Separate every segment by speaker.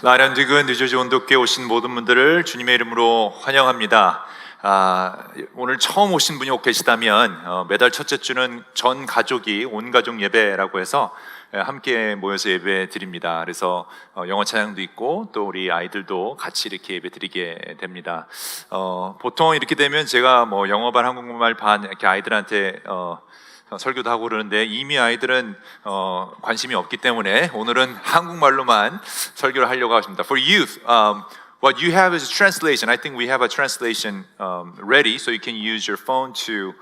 Speaker 1: 라련디그 뉴저지 온도교회 오신 모든 분들을 주님의 이름으로 환영합니다. 오늘 처음 오신 분이 혹 계시다면 매달 첫째 주는 전 가족이 온 가족 예배라고 해서 함께 모여서 예배 드립니다. 그래서 영어 찬양도 있고 또 우리 아이들도 같이 이렇게 예배 드리게 됩니다. 보통 이렇게 되면 제가 뭐 영어반 한국말 반 이렇게 아이들한테 설교도 하고 그러는데 이미 아이들은 관심이 없기 때문에 오늘은 한국말로만 설교를 하려고 하십니다. For youth, what you have is a translation. I think we have a translation ready, so you can use your phone to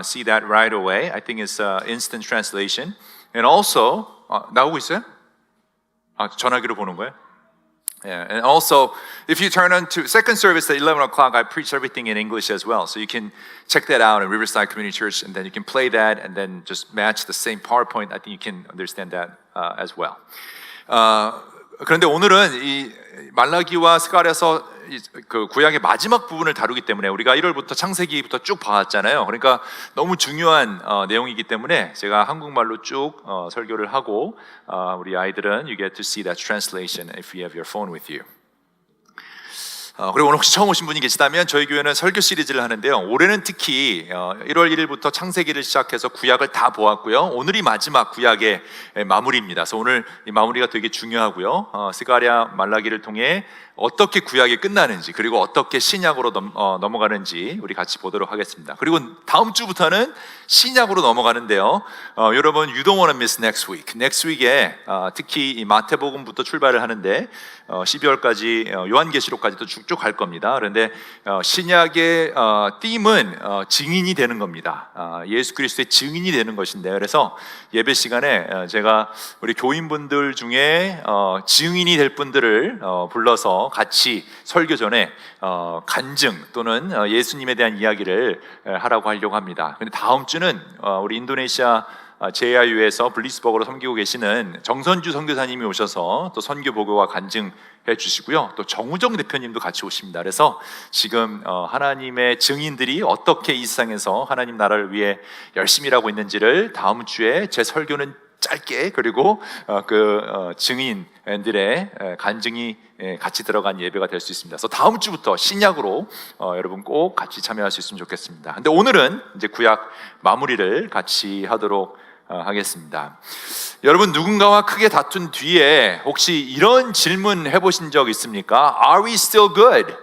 Speaker 1: see that right away. I think it's instant translation. And also, 나오고 있어요? 전화기로 보는 거예요? Yeah, and also, if you turn on to second service at 11 o'clock, I preach everything in English as well. So you can check that out in Riverside Community Church, and then you can play that, and then just match the same PowerPoint. I think you can understand that as well. 그런데 오늘은 이 말라기와 스가랴서 그 구약의 마지막 부분을 다루기 때문에 우리가 1월부터 창세기부터 쭉 봐왔잖아요. 그러니까 너무 중요한 내용이기 때문에 제가 한국말로 쭉 설교를 하고 우리 아이들은 you get to see that translation if you have your phone with you. 그리고 오늘 혹시 처음 오신 분이 계시다면 저희 교회는 설교 시리즈를 하는데요. 올해는 특히 1월 1일부터 창세기를 시작해서 구약을 다 보았고요. 오늘이 마지막 구약의 마무리입니다. 그래서 오늘 이 마무리가 되게 중요하고요. 스가랴 말라기를 통해 어떻게 구약이 끝나는지 그리고 어떻게 신약으로 넘어가는지 우리 같이 보도록 하겠습니다. 그리고 다음 주부터는 신약으로 넘어가는데요. 여러분 you don't want to miss next week. Next week에 특히 이 마태복음부터 출발을 하는데 12월까지 요한계시록까지도 쭉쭉 갈 겁니다. 그런데 신약의 팀은 증인이 되는 겁니다. 예수 그리스도의 증인이 되는 것인데 그래서 예배 시간에 제가 우리 교인분들 중에 증인이 될 분들을 불러서 같이 설교 전에 간증 또는 예수님에 대한 이야기를 하라고 하려고 합니다. 근데 다음 주는 우리 인도네시아 JIU에서 블리스버그로 섬기고 계시는 정선주 선교사님이 오셔서 또 선교 보고와 간증해 주시고요. 또 정우정 대표님도 같이 오십니다. 그래서 지금 하나님의 증인들이 어떻게 이 세상에서 하나님 나라를 위해 열심히 일하고 있는지를 다음 주에 제 설교는 짧게 그리고 증인들의 간증이 같이 들어간 예배가 될 수 있습니다. 그래서 다음 주부터 신약으로 여러분 꼭 같이 참여할 수 있으면 좋겠습니다. 근데 오늘은 이제 구약 마무리를 같이 하도록 하겠습니다. 여러분 누군가와 크게 다툰 뒤에 혹시 이런 질문 해보신 적 있습니까? Are we still good?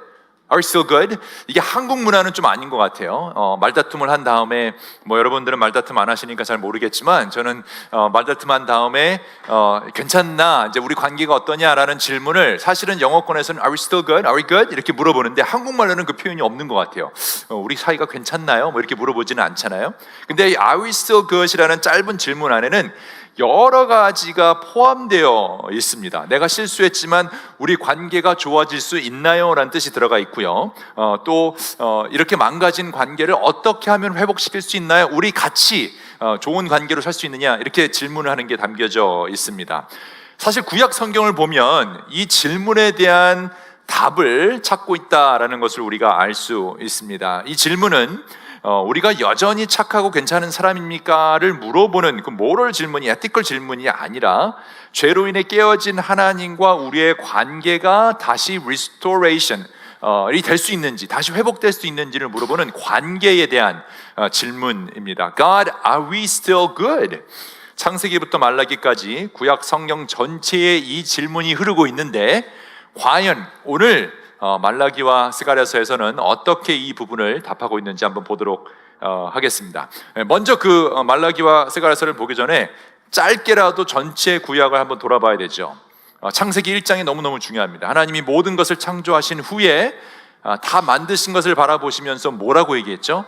Speaker 1: Are we still good? 이게 한국 문화는 좀 아닌 것 같아요. 말다툼을 한 다음에 뭐 여러분들은 말다툼 안 하시니까 잘 모르겠지만 저는 말다툼한 다음에 괜찮나? 이제 우리 관계가 어떠냐라는 질문을 사실은 영어권에서는 Are we still good? Are we good? 이렇게 물어보는데 한국말로는 그 표현이 없는 것 같아요. 우리 사이가 괜찮나요? 뭐 이렇게 물어보지는 않잖아요. 근데 이 Are we still good이라는 짧은 질문 안에는 여러 가지가 포함되어 있습니다. 내가 실수했지만 우리 관계가 좋아질 수 있나요? 라는 뜻이 들어가 있고요. 또 이렇게 망가진 관계를 어떻게 하면 회복시킬 수 있나요? 우리 같이 좋은 관계로 살 수 있느냐? 이렇게 질문을 하는 게 담겨져 있습니다. 사실 구약 성경을 보면 이 질문에 대한 답을 찾고 있다라는 것을 우리가 알 수 있습니다. 이 질문은 우리가 여전히 착하고 괜찮은 사람입니까?를 물어보는 그 모럴 질문이 에티컬 질문이 아니라 죄로 인해 깨어진 하나님과 우리의 관계가 다시 restoration 이 될 수 있는지 다시 회복될 수 있는지를 물어보는 관계에 대한 질문입니다. God, are we still good? 창세기부터 말라기까지 구약 성경 전체에 이 질문이 흐르고 있는데 과연 오늘 말라기와 스가랴서에서는 어떻게 이 부분을 답하고 있는지 한번 보도록 하겠습니다. 먼저 그 말라기와 스가랴서를 보기 전에 짧게라도 전체 구약을 한번 돌아봐야 되죠. 창세기 1장이 너무너무 중요합니다. 하나님이 모든 것을 창조하신 후에 다 만드신 것을 바라보시면서 뭐라고 얘기했죠?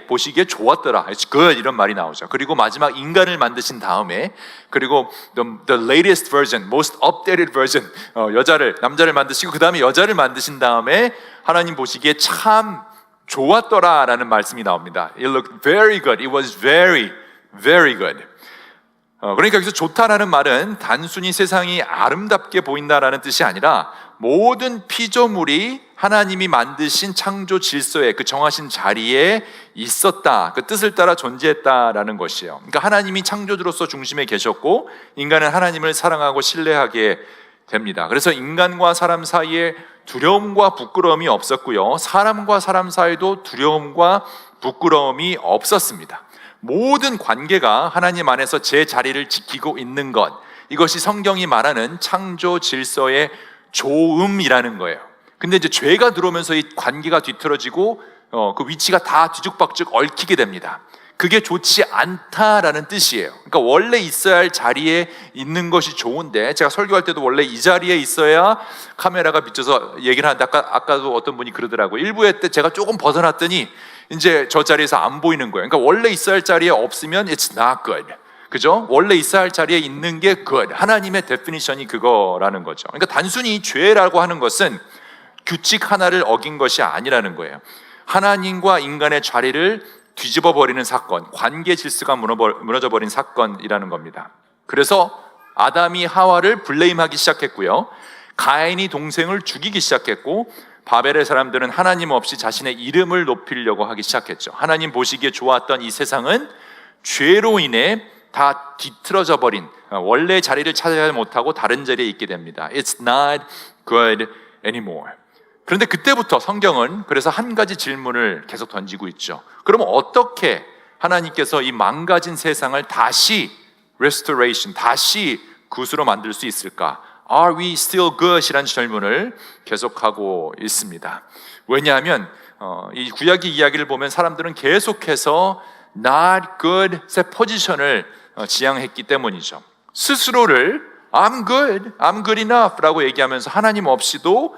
Speaker 1: 보시기에 좋았더라. It's good 이런 말이 나오죠. 그리고 마지막 인간을 만드신 다음에 그리고 the latest version, most updated version 남자를 만드시고 그 다음에 여자를 만드신 다음에 하나님 보시기에 참 좋았더라라는 말씀이 나옵니다. It looked very good. It was very, very good. 그러니까 여기서 좋다라는 말은 단순히 세상이 아름답게 보인다라는 뜻이 아니라 모든 피조물이 하나님이 만드신 창조 질서에 그 정하신 자리에 있었다, 그 뜻을 따라 존재했다라는 것이에요. 그러니까 하나님이 창조주로서 중심에 계셨고 인간은 하나님을 사랑하고 신뢰하게 됩니다. 그래서 인간과 사람 사이에 두려움과 부끄러움이 없었고요, 사람과 사람 사이도 두려움과 부끄러움이 없었습니다. 모든 관계가 하나님 안에서 제 자리를 지키고 있는 것, 이것이 성경이 말하는 창조 질서의 조음이라는 거예요. 근데 이제 죄가 들어오면서 이 관계가 뒤틀어지고 그 위치가 다 뒤죽박죽 얽히게 됩니다. 그게 좋지 않다라는 뜻이에요. 그러니까 원래 있어야 할 자리에 있는 것이 좋은데, 제가 설교할 때도 원래 이 자리에 있어야 카메라가 비춰서 얘기를 하는데, 아까도 어떤 분이 그러더라고요. 1부회 때 제가 조금 벗어났더니 이제 저 자리에서 안 보이는 거예요. 그러니까 원래 있어야 할 자리에 없으면 it's not good. 그죠? 원래 있어야 할 자리에 있는 게 good. 하나님의 데피니션이 그거라는 거죠. 그러니까 단순히 죄라고 하는 것은 규칙 하나를 어긴 것이 아니라는 거예요. 하나님과 인간의 자리를 뒤집어 버리는 사건, 관계 질서가 무너져 버린 사건이라는 겁니다. 그래서 아담이 하와를 블레임하기 시작했고요, 가인이 동생을 죽이기 시작했고, 바벨의 사람들은 하나님 없이 자신의 이름을 높이려고 하기 시작했죠. 하나님 보시기에 좋았던 이 세상은 죄로 인해 다 뒤틀어져 버린, 원래 자리를 찾아야 못하고 다른 자리에 있게 됩니다. It's not good anymore. 그런데 그때부터 성경은 그래서 한 가지 질문을 계속 던지고 있죠. 그러면 어떻게 하나님께서 이 망가진 세상을 다시 restoration, 다시 굿으로 만들 수 있을까? Are we still good? 이라는 질문을 계속하고 있습니다. 왜냐하면 이 구약의 이야기를 보면 사람들은 계속해서 not good의 포지션을 지향했기 때문이죠. 스스로를 I'm good enough 라고 얘기하면서 하나님 없이도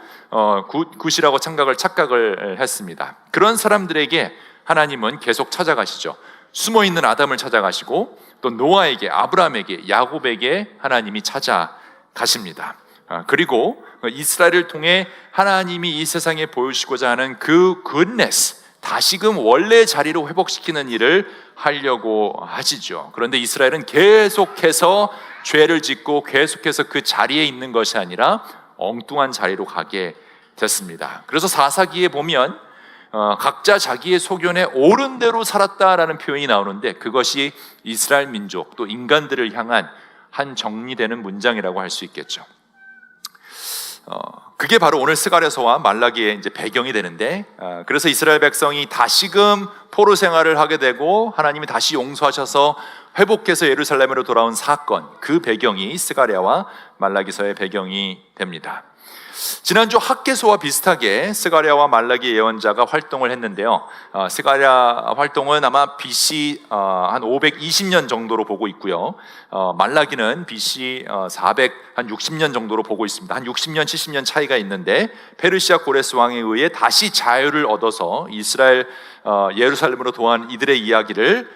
Speaker 1: 굿이라고 착각을 했습니다. 그런 사람들에게 하나님은 계속 찾아가시죠. 숨어있는 아담을 찾아가시고, 또 노아에게, 아브라함에게, 야곱에게 하나님이 찾아가십니다. 그리고 이스라엘을 통해 하나님이 이 세상에 보여주시고자 하는 그 goodness, 다시금 원래 자리로 회복시키는 일을 하려고 하시죠. 그런데 이스라엘은 계속해서 죄를 짓고 계속해서 그 자리에 있는 것이 아니라 엉뚱한 자리로 가게 됐습니다. 그래서 사사기에 보면 각자 자기의 소견에 옳은 대로 살았다라는 표현이 나오는데, 그것이 이스라엘 민족 또 인간들을 향한 한 정리되는 문장이라고 할 수 있겠죠. 그게 바로 오늘 스가랴서와 말라기의 이제 배경이 되는데, 그래서 이스라엘 백성이 다시금 포로 생활을 하게 되고 하나님이 다시 용서하셔서 회복해서 예루살렘으로 돌아온 사건, 그 배경이 스가랴와 말라기서의 배경이 됩니다. 지난주 학개소와 비슷하게 스가랴와 말라기 예언자가 활동을 했는데요, 스가랴 활동은 아마 BC 한 520년 정도로 보고 있고요, 말라기는 BC 460년 정도로 보고 있습니다. 한 60년, 70년 차이가 있는데, 페르시아 고레스 왕에 의해 다시 자유를 얻어서 이스라엘 예루살렘으로 도한 이들의 이야기를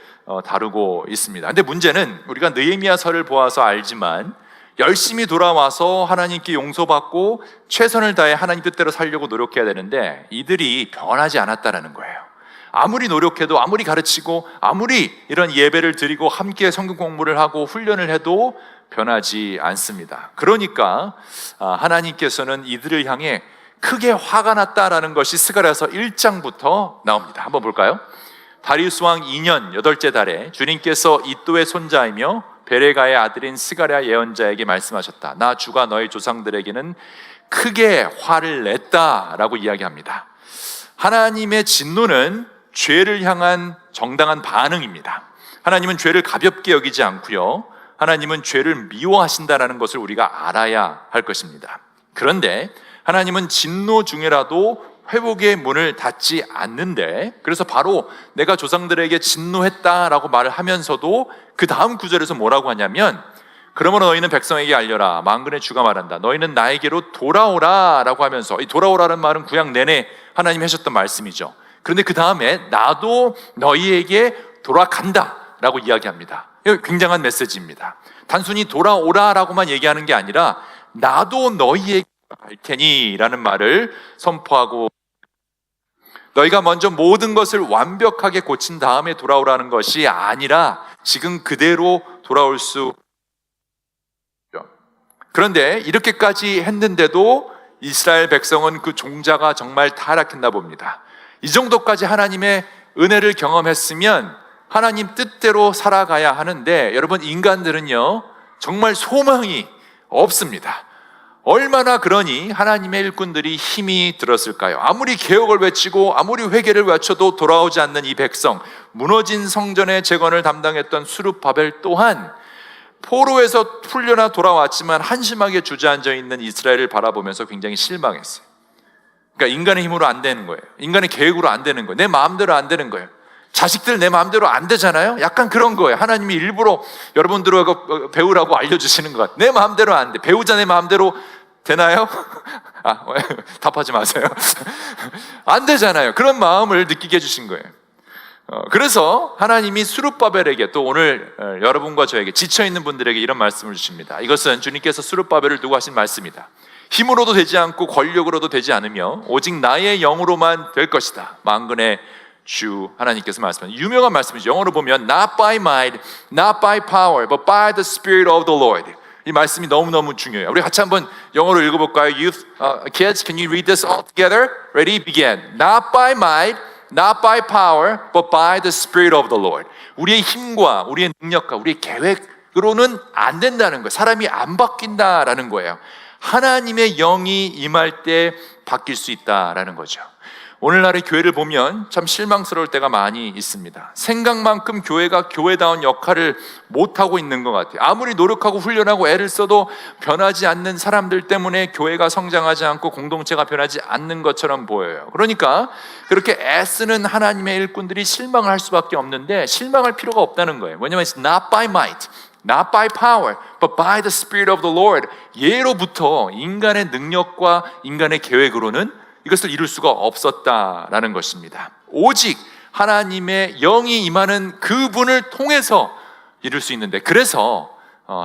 Speaker 1: 다루고 있습니다. 근데 문제는 우리가 느헤미야서를 보아서 알지만, 열심히 돌아와서 하나님께 용서받고 최선을 다해 하나님 뜻대로 살려고 노력해야 되는데, 이들이 변하지 않았다는 거예요. 아무리 노력해도, 아무리 가르치고, 아무리 이런 예배를 드리고 함께 성경 공부를 하고 훈련을 해도 변하지 않습니다. 그러니까 하나님께서는 이들을 향해 크게 화가 났다라는 것이 스가랴서 1장부터 나옵니다. 한번 볼까요? 다리우스 왕 2년 8째 달에 주님께서 이또의 손자이며 베레가의 아들인 스가랴 예언자에게 말씀하셨다. 나 주가 너희 조상들에게는 크게 화를 냈다라고 이야기합니다. 하나님의 진노는 죄를 향한 정당한 반응입니다. 하나님은 죄를 가볍게 여기지 않고요, 하나님은 죄를 미워하신다는 것을 우리가 알아야 할 것입니다. 그런데 하나님은 진노 중에라도 회복의 문을 닫지 않는데, 그래서 바로 내가 조상들에게 진노했다라고 말을 하면서도 그 다음 구절에서 뭐라고 하냐면, 그러므로 너희는 백성에게 알려라. 만군의 주가 말한다. 너희는 나에게로 돌아오라 라고 하면서, 이 돌아오라는 말은 구약 내내 하나님이 하셨던 말씀이죠. 그런데 그 다음에 나도 너희에게 돌아간다 라고 이야기합니다. 이거 굉장한 메시지입니다. 단순히 돌아오라 라고만 얘기하는 게 아니라 나도 너희에게 갈 테니 라는 말을 선포하고, 너희가 먼저 모든 것을 완벽하게 고친 다음에 돌아오라는 것이 아니라 지금 그대로 돌아올 수 있죠. 그런데 이렇게까지 했는데도 이스라엘 백성은 그 종자가 정말 타락했나 봅니다. 이 정도까지 하나님의 은혜를 경험했으면 하나님 뜻대로 살아가야 하는데, 여러분, 인간들은요 정말 소망이 없습니다. 얼마나 그러니 하나님의 일꾼들이 힘이 들었을까요? 아무리 개혁을 외치고 아무리 회개를 외쳐도 돌아오지 않는 이 백성, 무너진 성전의 재건을 담당했던 수룹바벨 또한 포로에서 풀려나 돌아왔지만 한심하게 주저앉아 있는 이스라엘을 바라보면서 굉장히 실망했어요. 그러니까 인간의 힘으로 안 되는 거예요. 인간의 계획으로 안 되는 거예요. 내 마음대로 안 되는 거예요. 자식들 내 마음대로 안 되잖아요. 약간 그런 거예요. 하나님이 일부러 여러분들하고 배우라고 알려주시는 것 같아요. 내 마음대로 안 돼. 배우자 내 마음대로 되나요? 답하지 마세요. 안 되잖아요. 그런 마음을 느끼게 해주신 거예요. 그래서 하나님이 수룹바벨에게, 또 오늘 여러분과 저에게, 지쳐있는 분들에게 이런 말씀을 주십니다. 이것은 주님께서 수룹바벨을 두고 하신 말씀이다. 힘으로도 되지 않고 권력으로도 되지 않으며 오직 나의 영으로만 될 것이다. 만군의 주 하나님께서 말씀하신 유명한 말씀이죠. 영어로 보면 Not by might, not by power, but by the Spirit of the Lord. 이 말씀이 너무너무 중요해요. 우리 같이 한번 영어로 읽어볼까요? Youth, kids, can you read this all together? Ready? Begin. Not by might, not by power, but by the Spirit of the Lord. 우리의 힘과 우리의 능력과 우리의 계획으로는 안 된다는 거예요. 사람이 안 바뀐다라는 거예요. 하나님의 영이 임할 때 바뀔 수 있다라는 거죠. 오늘날의 교회를 보면 참 실망스러울 때가 많이 있습니다. 생각만큼 교회가 교회다운 역할을 못하고 있는 것 같아요. 아무리 노력하고 훈련하고 애를 써도 변하지 않는 사람들 때문에 교회가 성장하지 않고 공동체가 변하지 않는 것처럼 보여요. 그러니까 그렇게 애쓰는 하나님의 일꾼들이 실망을 할 수밖에 없는데, 실망할 필요가 없다는 거예요. 왜냐하면 it's not by might, not by power, but by the Spirit of the Lord. 예로부터 인간의 능력과 인간의 계획으로는 이것을 이룰 수가 없었다라는 것입니다. 오직 하나님의 영이 임하는 그분을 통해서 이룰 수 있는데, 그래서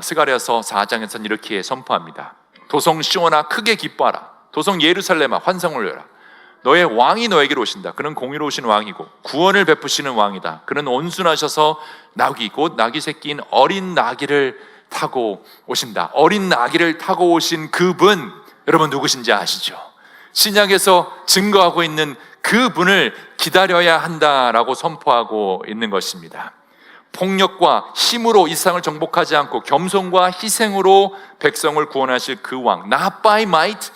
Speaker 1: 스가랴서 4장에서는 이렇게 선포합니다. 도성 시온아 크게 기뻐하라. 도성 예루살렘아 환상을 울려라. 너의 왕이 너에게로 오신다. 그는 공의로우신 왕이고 구원을 베푸시는 왕이다. 그는 온순하셔서 나귀, 곧 나귀 새끼인 어린 나귀를 타고 오신다. 어린 나귀를 타고 오신 그분, 여러분 누구신지 아시죠? 신약에서 증거하고 있는 그분을 기다려야 한다라고 선포하고 있는 것입니다. 폭력과 힘으로 이 세상을 정복하지 않고 겸손과 희생으로 백성을 구원하실 그 왕, Not by might,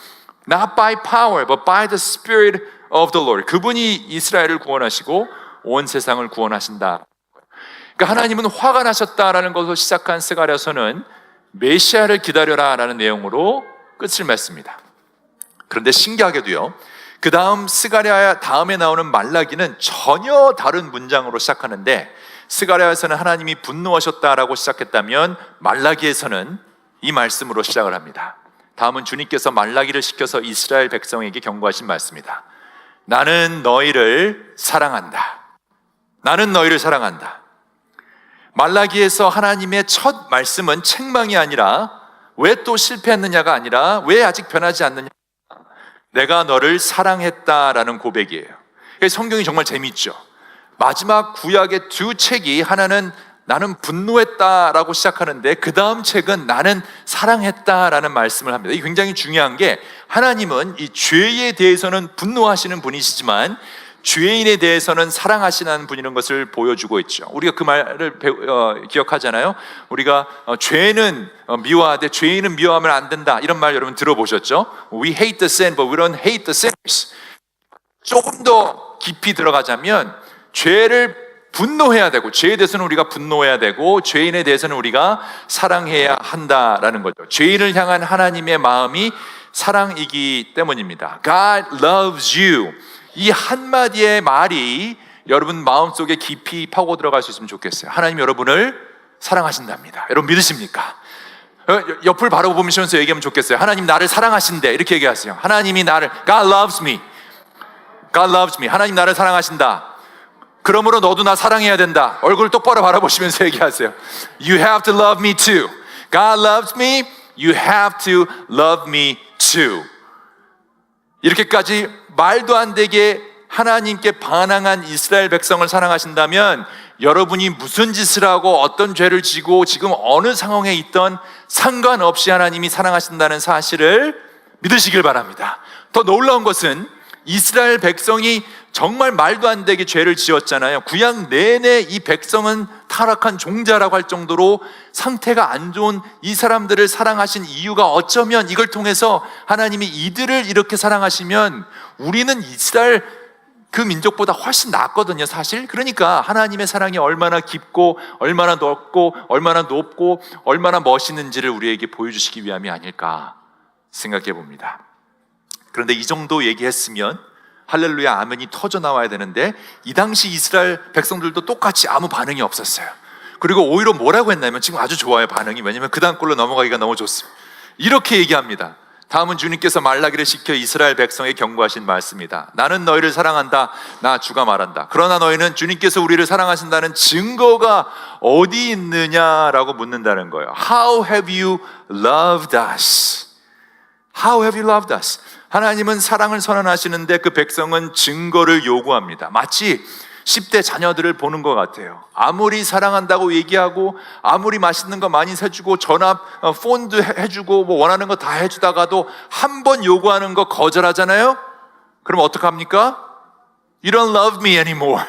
Speaker 1: not by power, but by the Spirit of the Lord. 그분이 이스라엘을 구원하시고 온 세상을 구원하신다. 그러니까 하나님은 화가 나셨다라는 것으로 시작한 스가랴서는 메시아를 기다려라라는 내용으로 끝을 맺습니다. 그런데 신기하게도요, 그 다음 스가랴 다음에 나오는 말라기는 전혀 다른 문장으로 시작하는데, 스가랴에서는 하나님이 분노하셨다라고 시작했다면 말라기에서는 이 말씀으로 시작을 합니다. 다음은 주님께서 말라기를 시켜서 이스라엘 백성에게 경고하신 말씀이다. 나는 너희를 사랑한다. 나는 너희를 사랑한다. 말라기에서 하나님의 첫 말씀은 책망이 아니라, 왜 또 실패했느냐가 아니라, 왜 아직 변하지 않느냐, 내가 너를 사랑했다라는 고백이에요. 성경이 정말 재미있죠. 마지막 구약의 두 책이, 하나는 나는 분노했다라고 시작하는데 그 다음 책은 나는 사랑했다라는 말씀을 합니다. 이게 굉장히 중요한 게, 하나님은 이 죄에 대해서는 분노하시는 분이시지만 죄인에 대해서는 사랑하시는 분이라는 것을 보여주고 있죠. 우리가 그 말을 기억하잖아요. 우리가 죄는 미워하되 죄인은 미워하면 안 된다, 이런 말 여러분 들어보셨죠? We hate the sin, but we don't hate the sinners. 조금 더 깊이 들어가자면 죄를 분노해야 되고, 죄에 대해서는 우리가 분노해야 되고, 죄인에 대해서는 우리가 사랑해야 한다라는 거죠. 죄인을 향한 하나님의 마음이 사랑이기 때문입니다. God loves you. 이 한마디의 말이 여러분 마음속에 깊이 파고 들어갈 수 있으면 좋겠어요. 하나님 여러분을 사랑하신답니다. 여러분 믿으십니까? 옆을 바라보면서 얘기하면 좋겠어요. 하나님 나를 사랑하신대, 이렇게 얘기하세요. 하나님이 나를, God loves me. God loves me. 하나님 나를 사랑하신다. 그러므로 너도 나 사랑해야 된다. 얼굴 똑바로 바라보시면서 얘기하세요. You have to love me too. God loves me. You have to love me too. 이렇게까지 말도 안 되게 하나님께 반항한 이스라엘 백성을 사랑하신다면, 여러분이 무슨 짓을 하고 어떤 죄를 지고 지금 어느 상황에 있던 상관없이 하나님이 사랑하신다는 사실을 믿으시길 바랍니다. 더 놀라운 것은 이스라엘 백성이 정말 말도 안 되게 죄를 지었잖아요. 구약 내내 이 백성은 타락한 종자라고 할 정도로 상태가 안 좋은 이 사람들을 사랑하신 이유가 어쩌면 이걸 통해서 하나님이 이들을 이렇게 사랑하시면 우리는 이스라엘 그 민족보다 훨씬 낫거든요, 사실. 그러니까 하나님의 사랑이 얼마나 깊고 얼마나 넓고 얼마나 높고 얼마나 멋있는지를 우리에게 보여주시기 위함이 아닐까 생각해 봅니다. 그런데 이 정도 얘기했으면 할렐루야 아멘이 터져 나와야 되는데 이 당시 이스라엘 백성들도 똑같이 아무 반응이 없었어요. 그리고 오히려 뭐라고 했냐면 지금 아주 좋아요, 반응이. 왜냐면 그 다음 꼴로 넘어가기가 너무 좋습니다. 이렇게 얘기합니다. 다음은 주님께서 말라기를 시켜 이스라엘 백성에 경고하신 말씀이다. 나는 너희를 사랑한다. 나 주가 말한다. 그러나 너희는 주님께서 우리를 사랑하신다는 증거가 어디 있느냐라고 묻는다는 거예요. How have you loved us? How have you loved us? 하나님은 사랑을 선언하시는데 그 백성은 증거를 요구합니다. 마치 10대 자녀들을 보는 것 같아요. 아무리 사랑한다고 얘기하고 아무리 맛있는 거 많이 사주고 전화 폰도 해주고 뭐 원하는 거 다 해주다가도 한 번 요구하는 거 거절하잖아요. 그럼 어떡합니까? You don't love me anymore.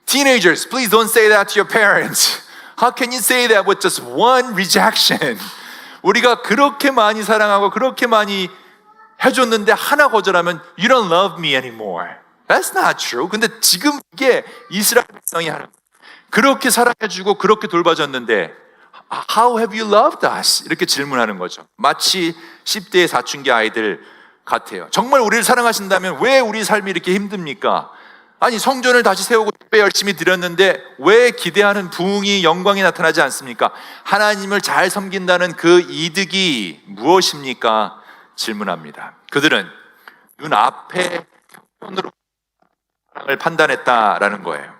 Speaker 1: Teenagers, please don't say that to your parents. How can you say that with just one rejection? 우리가 그렇게 많이 사랑하고 그렇게 많이 해줬는데 하나 거절하면 You don't love me anymore. That's not true. 근데 지금 이게 이스라엘 백성이 하는 그렇게 사랑해주고 그렇게 돌봐줬는데 How have you loved us? 이렇게 질문하는 거죠. 마치 10대의 사춘기 아이들 같아요. 정말 우리를 사랑하신다면 왜 우리 삶이 이렇게 힘듭니까? 아니 성전을 다시 세우고 예배 열심히 드렸는데 왜 기대하는 부흥이 영광이 나타나지 않습니까? 하나님을 잘 섬긴다는 그 이득이 무엇입니까? 질문합니다. 그들은 눈앞에 손으로 사랑을 판단했다라는 거예요.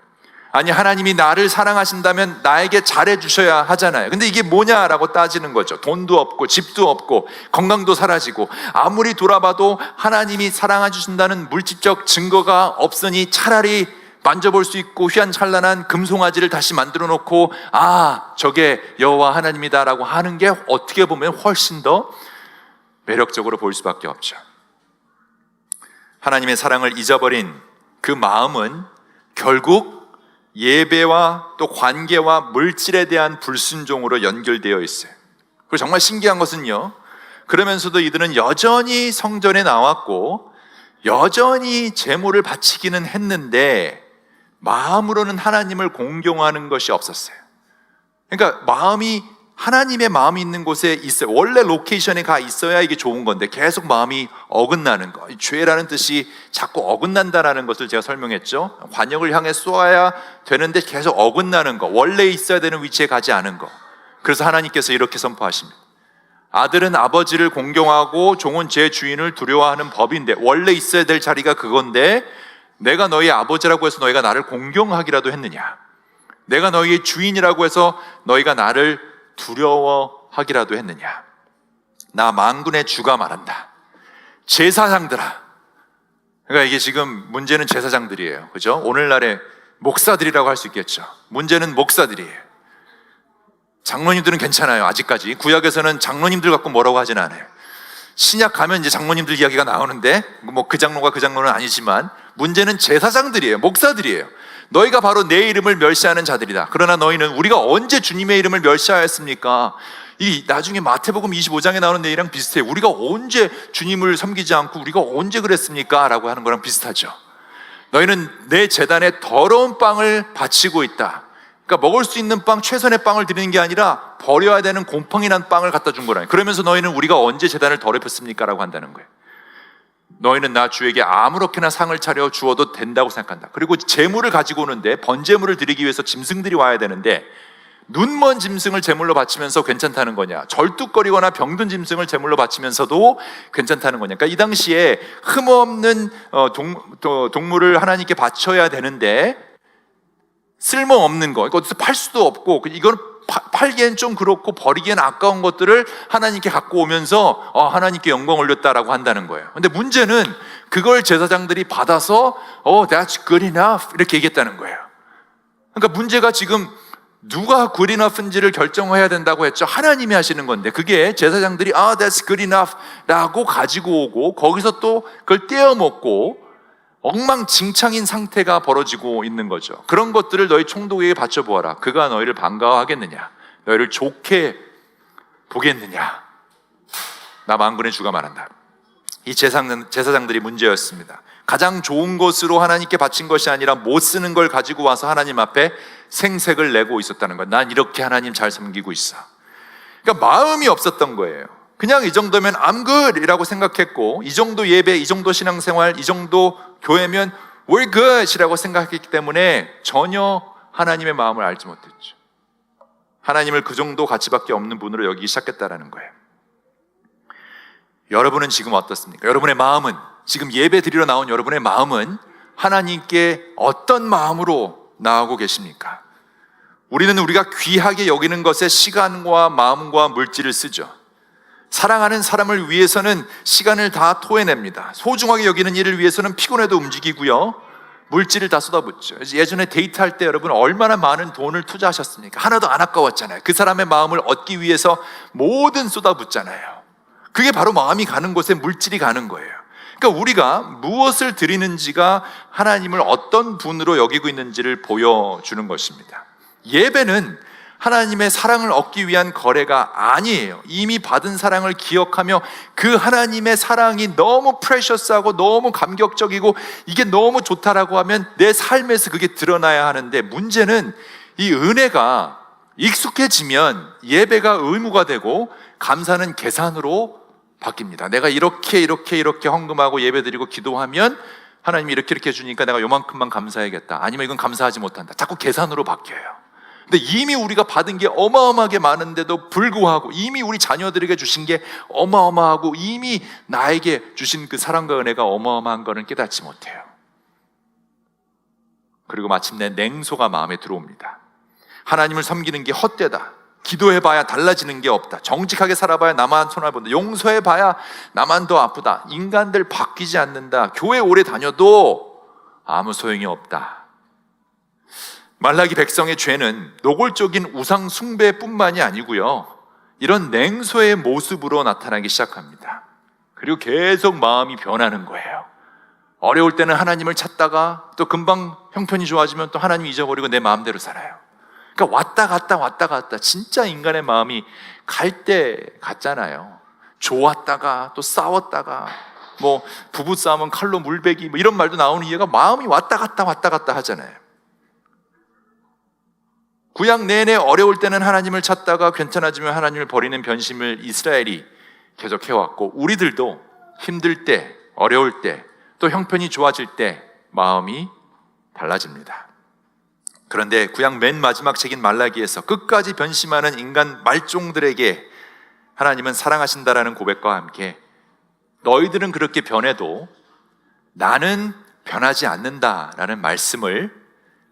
Speaker 1: 아니 하나님이 나를 사랑하신다면 나에게 잘해 주셔야 하잖아요. 근데 이게 뭐냐라고 따지는 거죠. 돈도 없고 집도 없고 건강도 사라지고 아무리 돌아봐도 하나님이 사랑해 주신다는 물질적 증거가 없으니 차라리 만져볼 수 있고 휘황찬란한 금송아지를 다시 만들어 놓고 저게 여호와 하나님이다라고 하는 게 어떻게 보면 훨씬 더 매력적으로 보일 수밖에 없죠. 하나님의 사랑을 잊어버린 그 마음은 결국 예배와 또 관계와 물질에 대한 불순종으로 연결되어 있어요. 그리고 정말 신기한 것은요, 그러면서도 이들은 여전히 성전에 나왔고 여전히 제물을 바치기는 했는데 마음으로는 하나님을 공경하는 것이 없었어요. 그러니까 하나님의 마음이 있는 곳에 있어요. 원래 로케이션에 가 있어야 이게 좋은 건데 계속 마음이 어긋나는 거. 죄라는 뜻이 자꾸 어긋난다라는 것을 제가 설명했죠. 관역을 향해 쏘아야 되는데 계속 어긋나는 거. 원래 있어야 되는 위치에 가지 않은 거. 그래서 하나님께서 이렇게 선포하십니다. 아들은 아버지를 공경하고 종은 제 주인을 두려워하는 법인데 원래 있어야 될 자리가 그건데 내가 너희 아버지라고 해서 너희가 나를 공경하기라도 했느냐? 내가 너희의 주인이라고 해서 너희가 나를 두려워하기라도 했느냐? 나 만군의 주가 말한다. 제사장들아. 그러니까 이게 지금 문제는 제사장들이에요. 그죠? 오늘날의 목사들이라고 할 수 있겠죠. 문제는 목사들이에요. 장로님들은 괜찮아요. 아직까지 구약에서는 장로님들 갖고 뭐라고 하진 않아요. 신약 가면 이제 장로님들 이야기가 나오는데 뭐 그 장로가 그 장로는 아니지만 문제는 제사장들이에요. 목사들이에요. 너희가 바로 내 이름을 멸시하는 자들이다. 그러나 너희는 우리가 언제 주님의 이름을 멸시하였습니까? 이 나중에 마태복음 25장에 나오는 내용이랑 비슷해요. 우리가 언제 주님을 섬기지 않고 우리가 언제 그랬습니까? 라고 하는 거랑 비슷하죠. 너희는 내 제단에 더러운 빵을 바치고 있다. 그러니까 먹을 수 있는 빵, 최선의 빵을 드리는 게 아니라 버려야 되는 곰팡이 난 빵을 갖다 준 거라니. 그러면서 너희는 우리가 언제 제단을 더럽혔습니까? 라고 한다는 거예요. 너희는 나 주에게 아무렇게나 상을 차려 주어도 된다고 생각한다. 그리고 제물을 가지고 오는데 번제물을 드리기 위해서 짐승들이 와야 되는데 눈먼 짐승을 제물로 바치면서 괜찮다는 거냐? 절뚝거리거나 병든 짐승을 제물로 바치면서도 괜찮다는 거냐? 그러니까 이 당시에 흠없는 동물을 하나님께 바쳐야 되는데 쓸모없는 거, 어디서 팔 수도 없고 이건 팔기엔 좀 그렇고 버리기엔 아까운 것들을 하나님께 갖고 오면서 하나님께 영광 올렸다라고 한다는 거예요. 근데 문제는 그걸 제사장들이 받아서 that's good enough 이렇게 얘기했다는 거예요. 그러니까 문제가 지금 누가 good enough인지를 결정해야 된다고 했죠? 하나님이 하시는 건데, 그게 제사장들이 that's good enough 라고 가지고 오고 거기서 또 그걸 떼어먹고 엉망진창인 상태가 벌어지고 있는 거죠. 그런 것들을 너희 총독에게 바쳐보아라. 그가 너희를 반가워하겠느냐, 너희를 좋게 보겠느냐. 나 만군의 주가 말한다. 이 제사장들이 문제였습니다. 가장 좋은 것으로 하나님께 바친 것이 아니라 못 쓰는 걸 가지고 와서 하나님 앞에 생색을 내고 있었다는 거예요. 난 이렇게 하나님 잘 섬기고 있어. 그러니까 마음이 없었던 거예요. 그냥 이 정도면 I'm good 이라고 생각했고, 이 정도 예배, 이 정도 신앙생활, 이 정도 교회면 we're good 이라고 생각했기 때문에 전혀 하나님의 마음을 알지 못했죠. 하나님을 그 정도 가치밖에 없는 분으로 여기기 시작했다는 거예요. 여러분은 지금 어떻습니까? 여러분의 마음은, 지금 예배 드리러 나온 여러분의 마음은 하나님께 어떤 마음으로 나아가고 계십니까? 우리는 우리가 귀하게 여기는 것에 시간과 마음과 물질을 쓰죠. 사랑하는 사람을 위해서는 시간을 다 토해냅니다. 소중하게 여기는 일을 위해서는 피곤해도 움직이고요, 물질을 다 쏟아붓죠. 예전에 데이트할 때 여러분 얼마나 많은 돈을 투자하셨습니까? 하나도 안 아까웠잖아요. 그 사람의 마음을 얻기 위해서 뭐든 쏟아붓잖아요. 그게 바로 마음이 가는 곳에 물질이 가는 거예요. 그러니까 우리가 무엇을 드리는지가 하나님을 어떤 분으로 여기고 있는지를 보여주는 것입니다. 예배는 하나님의 사랑을 얻기 위한 거래가 아니에요. 이미 받은 사랑을 기억하며 그 하나님의 사랑이 너무 프레셔스하고 너무 감격적이고 이게 너무 좋다라고 하면 내 삶에서 그게 드러나야 하는데, 문제는 이 은혜가 익숙해지면 예배가 의무가 되고 감사는 계산으로 바뀝니다. 내가 이렇게 헌금하고 예배드리고 기도하면 하나님이 이렇게 해주니까 내가 요만큼만 감사해야겠다, 아니면 이건 감사하지 못한다, 자꾸 계산으로 바뀌어요. 근데 이미 우리가 받은 게 어마어마하게 많은데도 불구하고, 이미 우리 자녀들에게 주신 게 어마어마하고 이미 나에게 주신 그 사랑과 은혜가 어마어마한 거는 깨닫지 못해요. 그리고 마침내 냉소가 마음에 들어옵니다. 하나님을 섬기는 게 헛되다, 기도해봐야 달라지는 게 없다, 정직하게 살아봐야 나만 손해본다, 용서해봐야 나만 더 아프다, 인간들 바뀌지 않는다, 교회 오래 다녀도 아무 소용이 없다. 말라기 백성의 죄는 노골적인 우상 숭배뿐만이 아니고요, 이런 냉소의 모습으로 나타나기 시작합니다. 그리고 계속 마음이 변하는 거예요. 어려울 때는 하나님을 찾다가 또 금방 형편이 좋아지면 또 하나님 잊어버리고 내 마음대로 살아요. 그러니까 왔다 갔다 진짜 인간의 마음이 갈 때 같잖아요. 좋았다가 또 싸웠다가, 뭐 부부싸움은 칼로 물베기, 뭐 이런 말도 나오는 이유가 마음이 왔다 갔다 하잖아요. 구약 내내 어려울 때는 하나님을 찾다가 괜찮아지면 하나님을 버리는 변심을 이스라엘이 계속 해왔고, 우리들도 힘들 때, 어려울 때, 또 형편이 좋아질 때 마음이 달라집니다. 그런데 구약 맨 마지막 책인 말라기에서 끝까지 변심하는 인간 말종들에게 하나님은 사랑하신다라는 고백과 함께 너희들은 그렇게 변해도 나는 변하지 않는다라는 말씀을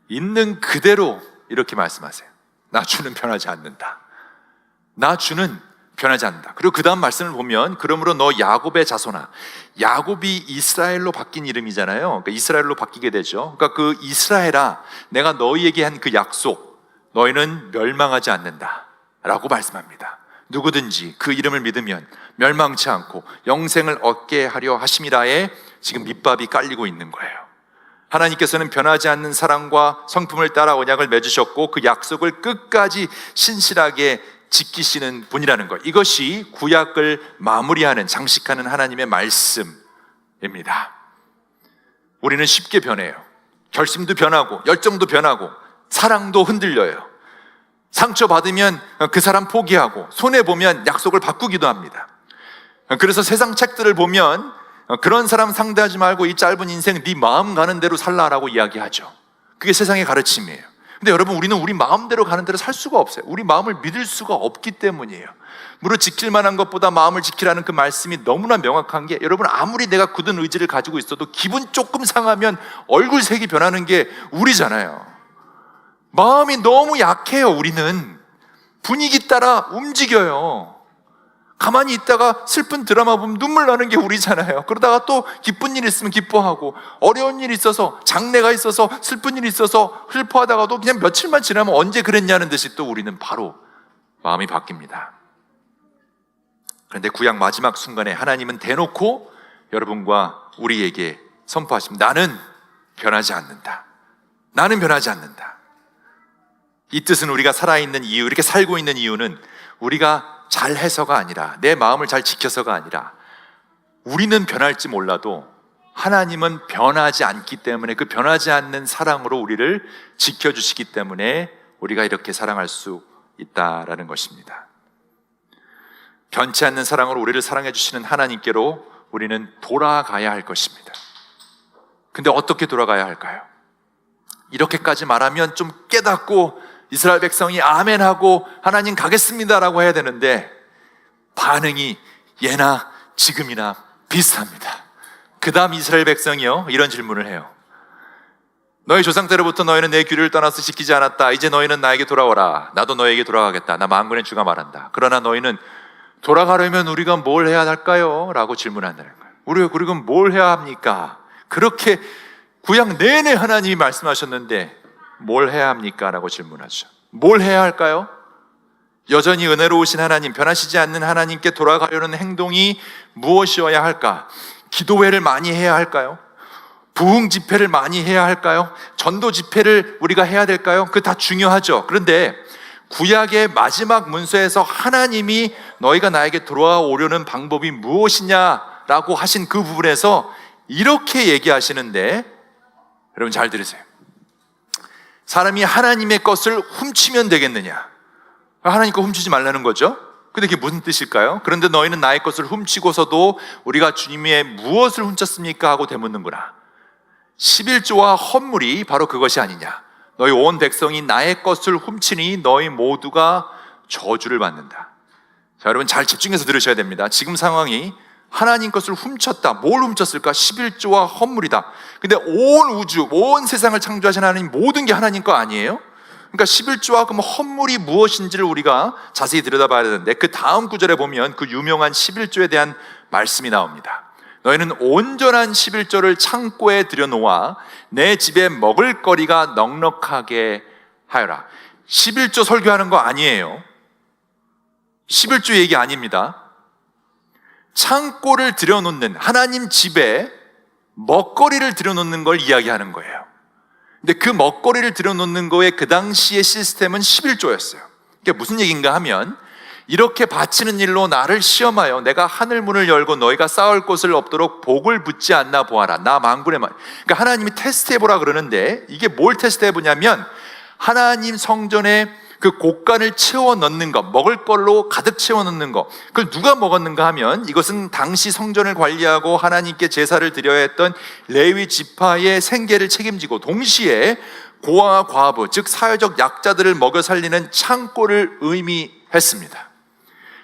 Speaker 1: 있는 그대로 이렇게 말씀하세요. 나 주는 변하지 않는다. 나 주는 변하지 않는다. 그리고 그 다음 말씀을 보면, 그러므로 너 야곱의 자손아, 야곱이 이스라엘로 바뀐 이름이잖아요. 그러니까 이스라엘로 바뀌게 되죠. 그러니까 그 이스라엘아, 내가 너희에게 한 그 약속, 너희는 멸망하지 않는다 라고 말씀합니다. 누구든지 그 이름을 믿으면 멸망치 않고 영생을 얻게 하려 하심이라에 지금 밑밥이 깔리고 있는 거예요. 하나님께서는 변하지 않는 사랑과 성품을 따라 언약을 맺으셨고 그 약속을 끝까지 신실하게 지키시는 분이라는 것, 이것이 구약을 마무리하는, 장식하는 하나님의 말씀입니다. 우리는 쉽게 변해요. 결심도 변하고 열정도 변하고 사랑도 흔들려요. 상처받으면 그 사람 포기하고, 손해보면 약속을 바꾸기도 합니다. 그래서 세상 책들을 보면 그런 사람 상대하지 말고 이 짧은 인생 네 마음 가는 대로 살라라고 이야기하죠. 그게 세상의 가르침이에요. 근데 여러분, 우리는 우리 마음대로 가는 대로 살 수가 없어요. 우리 마음을 믿을 수가 없기 때문이에요. 무릇 지킬 만한 것보다 마음을 지키라는 그 말씀이 너무나 명확한 게, 여러분 아무리 내가 굳은 의지를 가지고 있어도 기분 조금 상하면 얼굴색이 변하는 게 우리잖아요. 마음이 너무 약해요. 우리는 분위기 따라 움직여요. 가만히 있다가 슬픈 드라마 보면 눈물 나는 게 우리잖아요. 그러다가 또 기쁜 일 있으면 기뻐하고, 어려운 일 있어서, 장래가 있어서, 슬픈 일 있어서 슬퍼하다가도 그냥 며칠만 지나면 언제 그랬냐는 듯이 또 우리는 바로 마음이 바뀝니다. 그런데 구약 마지막 순간에 하나님은 대놓고 여러분과 우리에게 선포하십니다. 나는 변하지 않는다. 나는 변하지 않는다. 이 뜻은 우리가 살아있는 이유, 이렇게 살고 있는 이유는 우리가 잘해서가 아니라, 내 마음을 잘 지켜서가 아니라, 우리는 변할지 몰라도 하나님은 변하지 않기 때문에, 그 변하지 않는 사랑으로 우리를 지켜주시기 때문에 우리가 이렇게 사랑할 수 있다라는 것입니다. 변치 않는 사랑으로 우리를 사랑해 주시는 하나님께로 우리는 돌아가야 할 것입니다. 근데 어떻게 돌아가야 할까요? 이렇게까지 말하면 좀 깨닫고 이스라엘 백성이 아멘하고 하나님 가겠습니다라고 해야 되는데, 반응이 예나 지금이나 비슷합니다. 그 다음 이스라엘 백성이요, 이런 질문을 해요. 너희 조상 때로부터 너희는 내 규례를 떠나서 지키지 않았다. 이제 너희는 나에게 돌아오라. 나도 너에게 돌아가겠다. 나 만군의 주가 말한다. 그러나 너희는 돌아가려면 우리가 뭘 해야 할까요? 라고 질문한다는 거예요. 우리가 그럼 뭘 해야 합니까? 그렇게 구약 내내 하나님이 말씀하셨는데 뭘 해야 합니까? 라고 질문하죠. 뭘 해야 할까요? 여전히 은혜로우신 하나님, 변하시지 않는 하나님께 돌아가려는 행동이 무엇이어야 할까? 기도회를 많이 해야 할까요? 부흥 집회를 많이 해야 할까요? 전도 집회를 우리가 해야 될까요? 그거 다 중요하죠. 그런데 구약의 마지막 문서에서 하나님이 너희가 나에게 돌아오려는 방법이 무엇이냐라고 하신 그 부분에서 이렇게 얘기하시는데, 여러분 잘 들으세요. 사람이 하나님의 것을 훔치면 되겠느냐? 하나님 거 훔치지 말라는 거죠. 근데 그게 무슨 뜻일까요? 그런데 너희는 나의 것을 훔치고서도 우리가 주님의 무엇을 훔쳤습니까? 하고 되묻는구나. 11조와 헌물이 바로 그것이 아니냐. 너희 온 백성이 나의 것을 훔치니 너희 모두가 저주를 받는다. 자, 여러분 잘 집중해서 들으셔야 됩니다. 지금 상황이 하나님 것을 훔쳤다. 뭘 훔쳤을까? 11조와 헌물이다. 근데 온 우주, 온 세상을 창조하신 하나님, 모든 게 하나님 거 아니에요? 그러니까 11조와 그럼 헌물이 무엇인지를 우리가 자세히 들여다봐야 되는데, 그 다음 구절에 보면 그 유명한 11조에 대한 말씀이 나옵니다. 너희는 온전한 11조를 창고에 들여놓아 내 집에 먹을 거리가 넉넉하게 하여라. 11조 설교하는 거 아니에요. 11조 얘기 아닙니다. 창고를 들여놓는, 하나님 집에 먹거리를 들여놓는 걸 이야기하는 거예요. 근데 그 먹거리를 들여놓는 거에 그 당시의 시스템은 11조였어요. 그게 무슨 얘기인가 하면, 이렇게 바치는 일로 나를 시험하여 내가 하늘 문을 열고 너희가 쌓을 곳을 없도록 복을 붓지 않나 보아라. 나 만군의 말. 그러니까 하나님이 테스트해보라 그러는데, 이게 뭘 테스트해보냐면, 하나님 성전에 그 곳간을 채워 넣는 것, 먹을 걸로 가득 채워 넣는 것, 그걸 누가 먹었는가 하면, 이것은 당시 성전을 관리하고 하나님께 제사를 드려야 했던 레위 지파의 생계를 책임지고, 동시에 고아와 과부, 즉 사회적 약자들을 먹여 살리는 창고를 의미했습니다.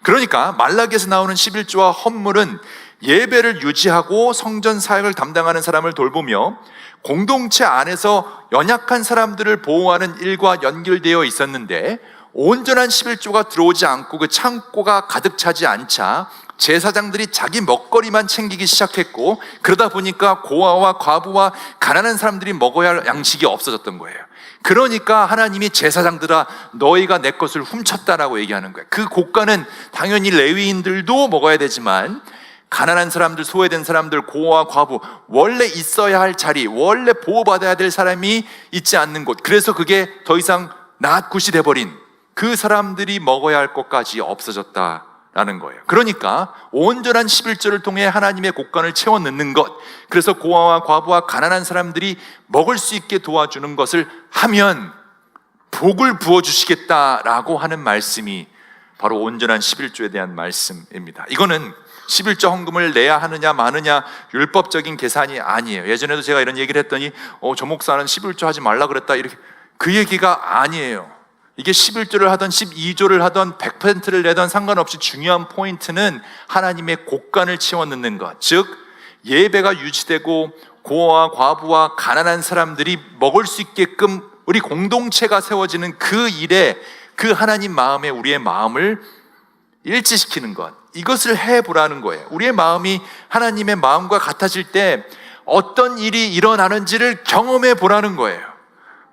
Speaker 1: 그러니까 말라기에서 나오는 11조와 헌물은 예배를 유지하고 성전 사역을 담당하는 사람을 돌보며 공동체 안에서 연약한 사람들을 보호하는 일과 연결되어 있었는데, 온전한 11조가 들어오지 않고 그 창고가 가득 차지 않자 제사장들이 자기 먹거리만 챙기기 시작했고, 그러다 보니까 고아와 과부와 가난한 사람들이 먹어야 할 양식이 없어졌던 거예요. 그러니까 하나님이 제사장들아 너희가 내 것을 훔쳤다라고 얘기하는 거예요. 그 곳간은 당연히 레위인들도 먹어야 되지만, 가난한 사람들, 소외된 사람들, 고아와 과부, 원래 있어야 할 자리, 원래 보호받아야 될 사람이 있지 않는 곳, 그래서 그게 더 이상 낫굿이 돼버린 그 사람들이 먹어야 할 것까지 없어졌다라는 거예요. 그러니까 온전한 11조를 통해 하나님의 곳간을 채워 넣는 것, 그래서 고아와 과부와 가난한 사람들이 먹을 수 있게 도와주는 것을 하면 복을 부어주시겠다라고 하는 말씀이 바로 온전한 11조에 대한 말씀입니다. 이거는 11조 헌금을 내야 하느냐 마느냐 율법적인 계산이 아니에요. 예전에도 제가 이런 얘기를 했더니 저 목사는 11조 하지 말라 그랬다, 이렇게. 그 얘기가 아니에요. 이게 11조를 하던 12조를 하던 100%를 내던 상관없이 중요한 포인트는 하나님의 곳간을 채워 넣는 것, 즉 예배가 유지되고 고아와 과부와 가난한 사람들이 먹을 수 있게끔 우리 공동체가 세워지는 그 일에, 그 하나님 마음에 우리의 마음을 일치시키는 것, 이것을 해보라는 거예요. 우리의 마음이 하나님의 마음과 같아질 때 어떤 일이 일어나는지를 경험해 보라는 거예요.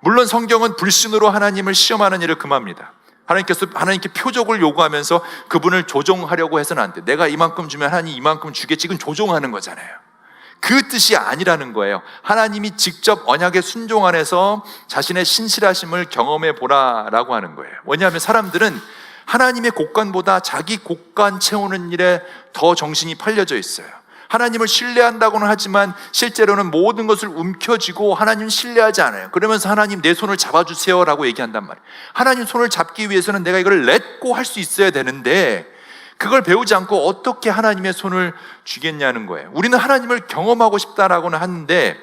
Speaker 1: 물론 성경은 불신으로 하나님을 시험하는 일을 금합니다. 하나님께 표적을 요구하면서 그분을 조종하려고 해서는 안 돼. 내가 이만큼 주면 하나님 이만큼 주겠지. 이건 조종하는 거잖아요. 그 뜻이 아니라는 거예요. 하나님이 직접 언약의 순종 안에서 자신의 신실하심을 경험해 보라라고 하는 거예요. 왜냐하면 사람들은 하나님의 곳간보다 자기 곳간 채우는 일에 더 정신이 팔려져 있어요. 하나님을 신뢰한다고는 하지만 실제로는 모든 것을 움켜쥐고 하나님 신뢰하지 않아요. 그러면서 하나님 내 손을 잡아주세요 라고 얘기한단 말이에요. 하나님 손을 잡기 위해서는 내가 이걸 렛고 할 수 있어야 되는데 그걸 배우지 않고 어떻게 하나님의 손을 쥐겠냐는 거예요. 우리는 하나님을 경험하고 싶다라고는 하는데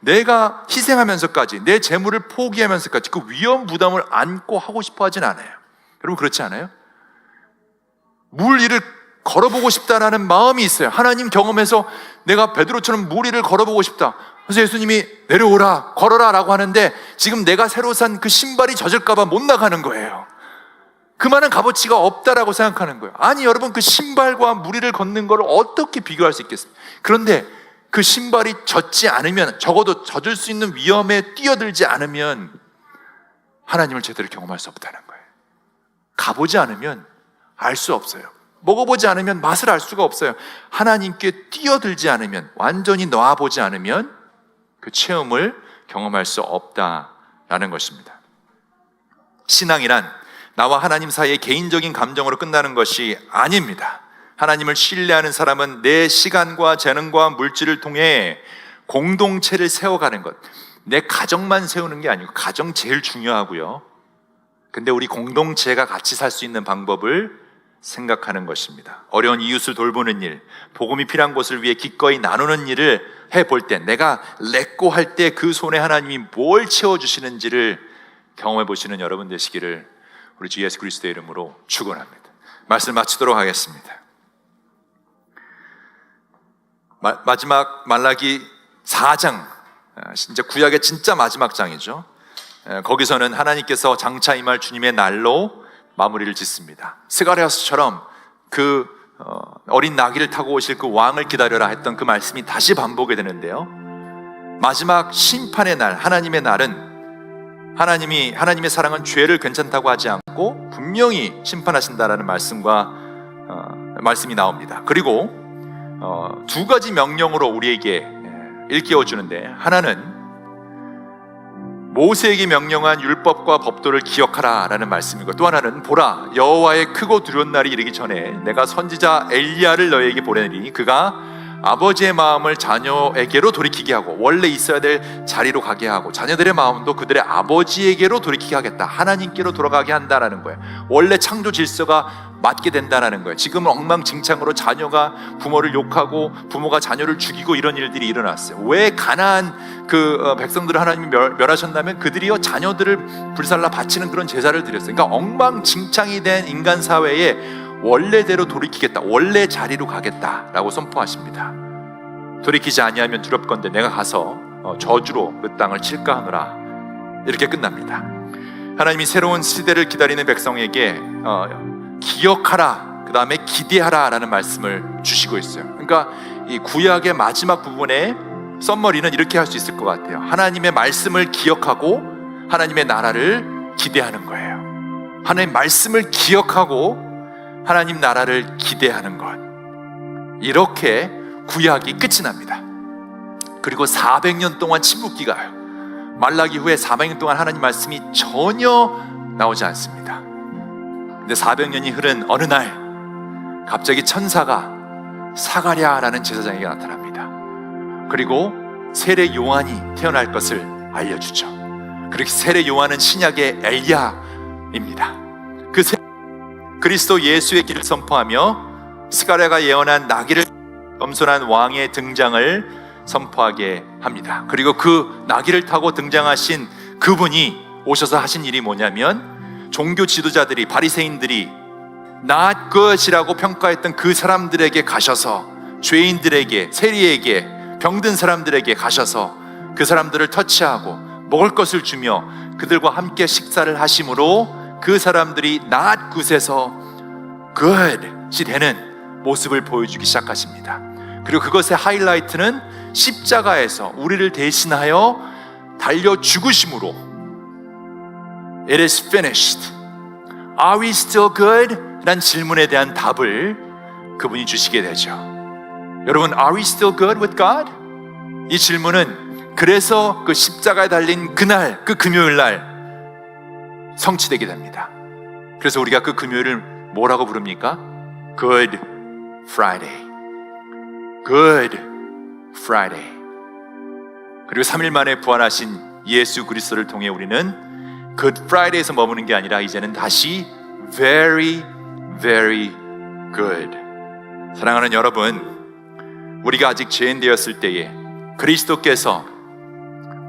Speaker 1: 내가 희생하면서까지 내 재물을 포기하면서까지 그 위험 부담을 안고 하고 싶어 하진 않아요. 여러분 그렇지 않아요? 물 위를 걸어보고 싶다라는 마음이 있어요. 하나님 경험해서 내가 베드로처럼 물 위를 걸어보고 싶다. 그래서 예수님이 내려오라 걸어라 라고 하는데 지금 내가 새로 산 그 신발이 젖을까 봐 못 나가는 거예요. 그만한 값어치가 없다라고 생각하는 거예요. 아니 여러분, 그 신발과 물 위를 걷는 걸 어떻게 비교할 수 있겠습니까? 그런데 그 신발이 젖지 않으면, 적어도 젖을 수 있는 위험에 뛰어들지 않으면 하나님을 제대로 경험할 수 없다는 거예요. 가보지 않으면 알 수 없어요. 먹어보지 않으면 맛을 알 수가 없어요. 하나님께 뛰어들지 않으면, 완전히 놔보지 않으면 그 체험을 경험할 수 없다라는 것입니다. 신앙이란 나와 하나님 사이의 개인적인 감정으로 끝나는 것이 아닙니다. 하나님을 신뢰하는 사람은 내 시간과 재능과 물질을 통해 공동체를 세워가는 것. 내 가정만 세우는 게 아니고, 가정 제일 중요하고요. 근데 우리 공동체가 같이 살 수 있는 방법을 생각하는 것입니다. 어려운 이웃을 돌보는 일, 복음이 필요한 곳을 위해 기꺼이 나누는 일을 해볼 때, 내가 렛고 할 때 그 손에 하나님이 뭘 채워주시는지를 경험해 보시는 여러분 되시기를 우리 주 예수 그리스도의 이름으로 축원합니다. 말씀 마치도록 하겠습니다. 마지막 말라기 4장, 진짜 구약의 진짜 마지막 장이죠. 거기서는 하나님께서 장차 임할 주님의 날로 마무리를 짓습니다. 스가랴서처럼 그 어린 나귀를 타고 오실 그 왕을 기다려라 했던 그 말씀이 다시 반복이 되는데요, 마지막 심판의 날, 하나님의 날은 하나님의 사랑은 죄를 괜찮다고 하지 않고 분명히 심판하신다라는 말씀이 나옵니다. 그리고 두 가지 명령으로 우리에게 일깨워 주는데, 하나는 모세에게 명령한 율법과 법도를 기억하라 라는 말씀이고, 또 하나는 보라, 여호와의 크고 두려운 날이 이르기 전에 내가 선지자 엘리야를 너희에게 보내리니 그가 아버지의 마음을 자녀에게로 돌이키게 하고 원래 있어야 될 자리로 가게 하고 자녀들의 마음도 그들의 아버지에게로 돌이키게 하겠다. 하나님께로 돌아가게 한다라는 거예요. 원래 창조 질서가 맞게 된다라는 거예요. 지금은 엉망진창으로 자녀가 부모를 욕하고 부모가 자녀를 죽이고 이런 일들이 일어났어요. 왜 가나안 그 백성들을 하나님이 멸하셨냐면 그들이요 자녀들을 불살라 바치는 그런 제사를 드렸어요. 그러니까 엉망진창이 된 인간 사회에 원래대로 돌이키겠다, 원래 자리로 가겠다라고 선포하십니다. 돌이키지 아니하면 두렵건대 내가 가서 저주로 그 땅을 칠까 하노라. 이렇게 끝납니다. 하나님이 새로운 시대를 기다리는 백성에게 기억하라, 그 다음에 기대하라 라는 말씀을 주시고 있어요. 그러니까 이 구약의 마지막 부분에 썸머리는 이렇게 할 수 있을 것 같아요. 하나님의 말씀을 기억하고 하나님의 나라를 기대하는 거예요. 하나님의 말씀을 기억하고 하나님 나라를 기대하는 것, 이렇게 구약이 끝이 납니다. 그리고 400년 동안 침묵기가 와요. 말라기 후에 400년 동안 하나님 말씀이 전혀 나오지 않습니다. 근데 400년이 흐른 어느 날 갑자기 천사가 사가랴라는 제사장에게 나타납니다. 그리고 세례 요한이 태어날 것을 알려주죠. 그렇게 세례 요한은 신약의 엘리야입니다. 그리스도 예수의 길을 선포하며 스가랴가 예언한 나귀를 겸손한 왕의 등장을 선포하게 합니다. 그리고 그 나귀를 타고 등장하신 그분이 오셔서 하신 일이 뭐냐면, 종교 지도자들이, 바리새인들이 not good이라고 평가했던 그 사람들에게 가셔서, 죄인들에게, 세리에게, 병든 사람들에게 가셔서 그 사람들을 터치하고 먹을 것을 주며 그들과 함께 식사를 하심으로 그 사람들이 not good에서 good, 것이 되는 모습을 보여주기 시작하십니다. 그리고 그것의 하이라이트는 십자가에서 우리를 대신하여 달려 죽으심으로 It is finished. Are we still good? 란 질문에 대한 답을 그분이 주시게 되죠. 여러분, Are we still good with God? 이 질문은 그래서 그 십자가에 달린 그날, 그 금요일 날 성취되게 됩니다. 그래서 우리가 그 금요일을 뭐라고 부릅니까? Good Friday. Good Friday. 그리고 3일 만에 부활하신 예수 그리스도를 통해 우리는 Good Friday에서 머무는 게 아니라 이제는 다시 Very, very good. 사랑하는 여러분, 우리가 아직 죄인 되었을 때에 그리스도께서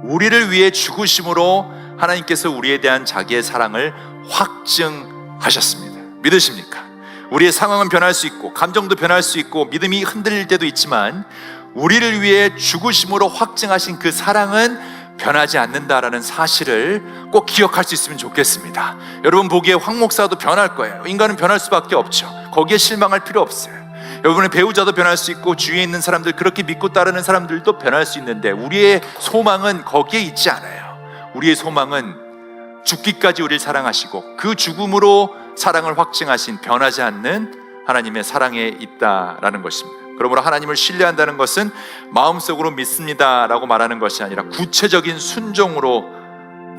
Speaker 1: 우리를 위해 죽으심으로 하나님께서 우리에 대한 자기의 사랑을 확증하셨습니다. 믿으십니까? 우리의 상황은 변할 수 있고 감정도 변할 수 있고 믿음이 흔들릴 때도 있지만 우리를 위해 죽으심으로 확증하신 그 사랑은 변하지 않는다라는 사실을 꼭 기억할 수 있으면 좋겠습니다. 여러분 보기에 황 목사도 변할 거예요. 인간은 변할 수밖에 없죠. 거기에 실망할 필요 없어요. 여러분의 배우자도 변할 수 있고 주위에 있는 사람들, 그렇게 믿고 따르는 사람들도 변할 수 있는데 우리의 소망은 거기에 있지 않아요. 우리의 소망은 죽기까지 우리를 사랑하시고 그 죽음으로 사랑을 확증하신 변하지 않는 하나님의 사랑에 있다라는 것입니다. 그러므로 하나님을 신뢰한다는 것은 마음속으로 믿습니다라고 말하는 것이 아니라 구체적인 순종으로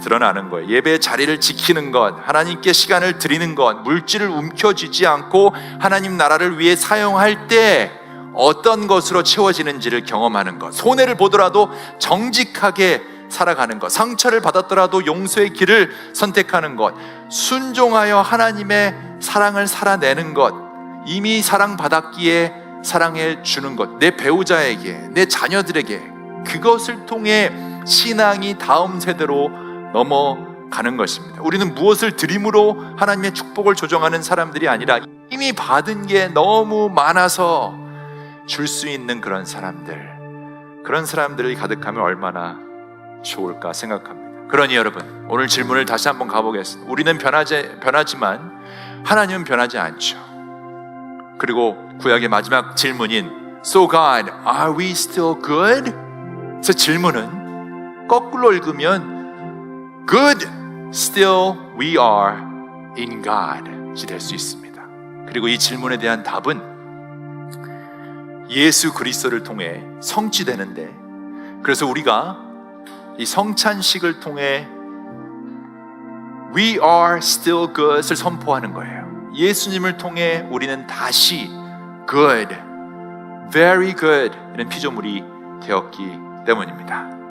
Speaker 1: 드러나는 거예요. 예배의 자리를 지키는 것, 하나님께 시간을 드리는 것, 물질을 움켜쥐지 않고 하나님 나라를 위해 사용할 때 어떤 것으로 채워지는지를 경험하는 것, 손해를 보더라도 정직하게 살아가는 것, 상처를 받았더라도 용서의 길을 선택하는 것, 순종하여 하나님의 사랑을 살아내는 것, 이미 사랑받았기에 사랑해 주는 것, 내 배우자에게, 내 자녀들에게, 그것을 통해 신앙이 다음 세대로 넘어가는 것입니다. 우리는 무엇을 드림으로 하나님의 축복을 조정하는 사람들이 아니라 이미 받은 게 너무 많아서 줄 수 있는 그런 사람들이 가득하면 얼마나 좋을까 생각합니다. 그러니 여러분, 오늘 질문을 다시 한번 가보겠습니다. 우리는 변하지만 하나님은 변하지 않죠. 그리고 구약의 마지막 질문인 So God, are we still good? 그래서 질문은 거꾸로 읽으면 Good, still we are in God이 될 수 있습니다. 그리고 이 질문에 대한 답은 예수 그리스도를 통해 성취되는데, 그래서 우리가 이 성찬식을 통해 We are still good을 선포하는 거예요. 예수님을 통해 우리는 다시 good, very good 이런 피조물이 되었기 때문입니다.